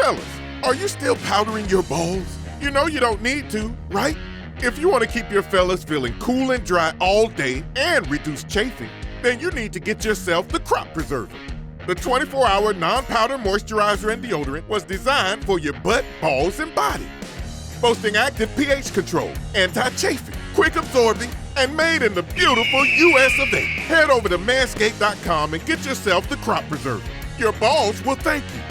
Fellas, are you still powdering your balls? You know you don't need to, right? If you want to keep your fellas feeling cool and dry all day and reduce chafing, then you need to get yourself the Crop Preserver. The 24-hour non-powder moisturizer and deodorant was designed for your butt, balls, and body. Boasting active pH control, anti-chafing, quick absorbing, and made in the beautiful US of A. Head over to manscaped.com and get yourself the Crop Preserver. Your balls will thank you.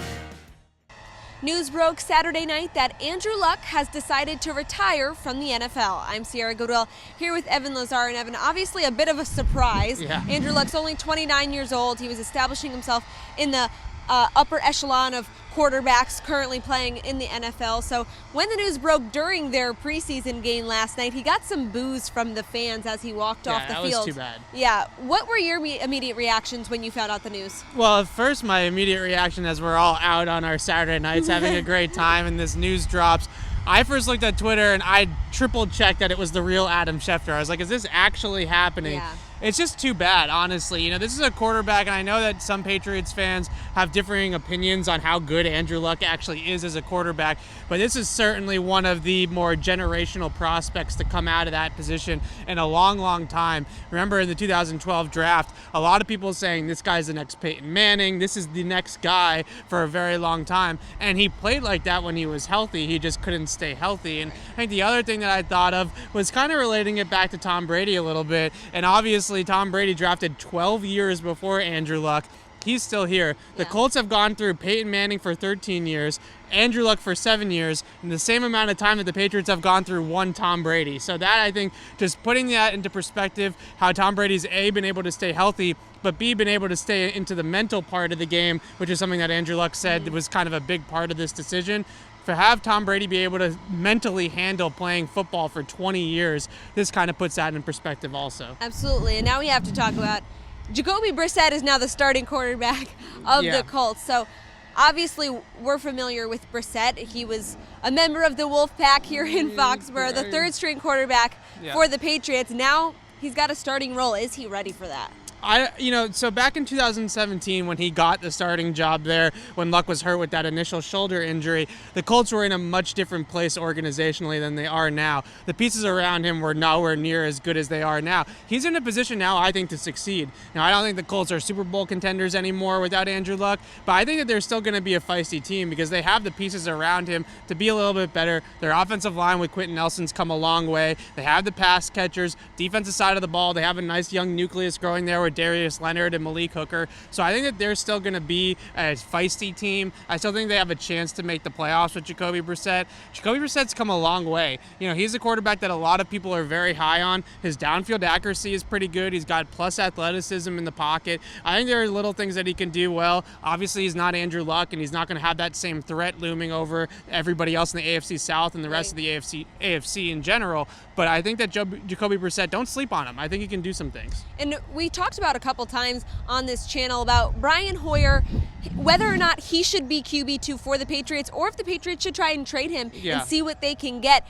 News broke Saturday night that Andrew Luck has decided to retire from the NFL. I'm Sierra Goodwill here with Evan Lazar. And Evan, obviously a bit of a surprise. Yeah. Andrew Luck's only 29 years old. He was establishing himself in the upper echelon of quarterbacks currently playing in the NFL. So when the news broke during their preseason game last night, he got some boos from the fans as he walked off the field. Yeah, that was too bad. Yeah. What were your immediate reactions when you found out the news? Well, at first, my immediate reaction as we're all out on our Saturday nights having a great time and this news drops, I first looked at Twitter and I triple-checked that it was the real Adam Schefter. I was like, is this actually happening? Yeah. It's just too bad, honestly. You know, this is a quarterback, and I know that some Patriots fans have differing opinions on how good Andrew Luck actually is as a quarterback, but this is certainly one of the more generational prospects to come out of that position in a long, long time. Remember in the 2012 draft, a lot of people saying this guy's the next Peyton Manning, this is the next guy for a very long time, and he played like that when he was healthy. He just couldn't stay healthy. And I think the other thing that I thought of was kind of relating it back to Tom Brady a little bit, and obviously Tom Brady drafted 12 years before Andrew Luck. He's still here. The Colts have gone through Peyton Manning for 13 years, Andrew Luck for 7 years, and the same amount of time that the Patriots have gone through one Tom Brady. So that, I think, just putting that into perspective, how Tom Brady's A, been able to stay healthy, but B, been able to stay into the mental part of the game, which is something that Andrew Luck said was kind of a big part of this decision. To have Tom Brady be able to mentally handle playing football for 20 years, this kind of puts that in perspective also. Absolutely. And now we have to talk about Jacoby Brissett is now the starting quarterback of the Colts. So obviously we're familiar with Brissett. He was a member of the Wolf Pack here in Foxborough, the third string quarterback for the Patriots. Now he's got a starting role. Is he ready for that? So back in 2017 when he got the starting job there, when Luck was hurt with that initial shoulder injury, the Colts were in a much different place organizationally than they are now. The pieces around him were nowhere near as good as they are now. He's in a position now, I think, to succeed. Now, I don't think the Colts are Super Bowl contenders anymore without Andrew Luck, but I think that they're still going to be a feisty team because they have the pieces around him to be a little bit better. Their offensive line with Quentin Nelson's come a long way. They have the pass catchers, defensive side of the ball. They have a nice young nucleus growing there with Darius Leonard and Malik Hooker. So I think that they're still going to be a feisty team. I still think they have a chance to make the playoffs with Jacoby Brissett. Jacoby Brissett's come a long way. You know, he's a quarterback that a lot of people are very high on. His downfield accuracy is pretty good. He's got plus athleticism in the pocket. I think there are little things that he can do well. Obviously, he's not Andrew Luck, and he's not going to have that same threat looming over everybody else in the AFC South and the rest of the AFC in general. But I think that Jacoby Brissett, don't sleep on him. I think he can do some things. And we talked about a couple times on this channel about Brian Hoyer, whether or not he should be QB2 for the Patriots or if the Patriots should try and trade him and see what they can get.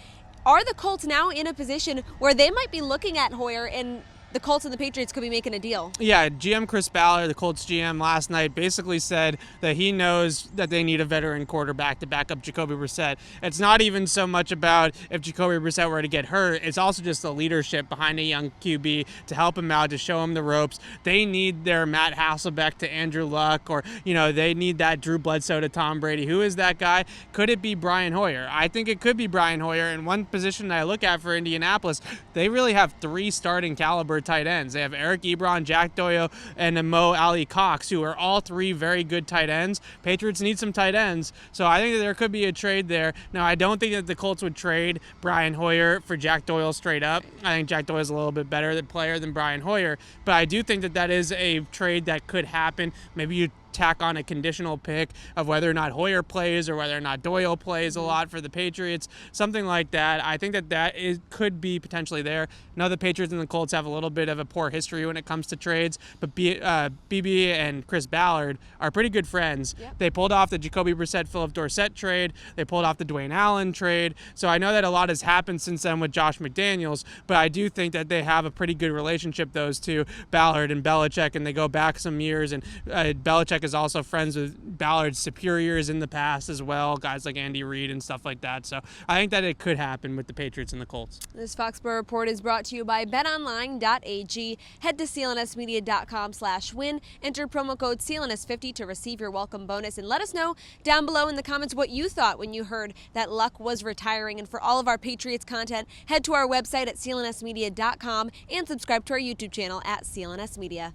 Are the Colts now in a position where they might be looking at Hoyer and the Colts and the Patriots could be making a deal? Yeah, GM Chris Ballard, the Colts GM, last night basically said that he knows that they need a veteran quarterback to back up Jacoby Brissett. It's not even so much about if Jacoby Brissett were to get hurt. It's also just the leadership behind a young QB to help him out, to show him the ropes. They need their Matt Hasselbeck to Andrew Luck, or, you know, they need that Drew Bledsoe to Tom Brady. Who is that guy? Could it be Brian Hoyer? I think it could be Brian Hoyer. And one position that I look at for Indianapolis, they really have three starting caliber tight ends. They have Eric Ebron, Jack Doyle, and Mo Ali Cox, who are all three very good tight ends. Patriots need some tight ends, so I think that there could be a trade there. Now, I don't think that the Colts would trade Brian Hoyer for Jack Doyle straight up. I think Jack Doyle's a little bit better player than Brian Hoyer, but I do think that that is a trade that could happen. Maybe you tack on a conditional pick of whether or not Hoyer plays or whether or not Doyle plays a lot for the Patriots, something like that. I think that could be potentially there. Now the Patriots and the Colts have a little bit of a poor history when it comes to trades, but BB and Chris Ballard are pretty good friends. Yep. They pulled off the Jacoby Brissett, Philip Dorsett trade. They pulled off the Dwayne Allen trade. So I know that a lot has happened since then with Josh McDaniels, but I do think that they have a pretty good relationship, those two, Ballard and Belichick, and they go back some years, and Belichick Belichick is also friends with Ballard's superiors in the past as well, guys like Andy Reid and stuff like that. So I think that it could happen with the Patriots and the Colts. This Foxborough Report is brought to you by betonline.ag. Head to clnsmedia.com/win. Enter promo code CLNS50 to receive your welcome bonus. And let us know down below in the comments what you thought when you heard that Luck was retiring. And for all of our Patriots content, head to our website at clnsmedia.com and subscribe to our YouTube channel at CLNS Media.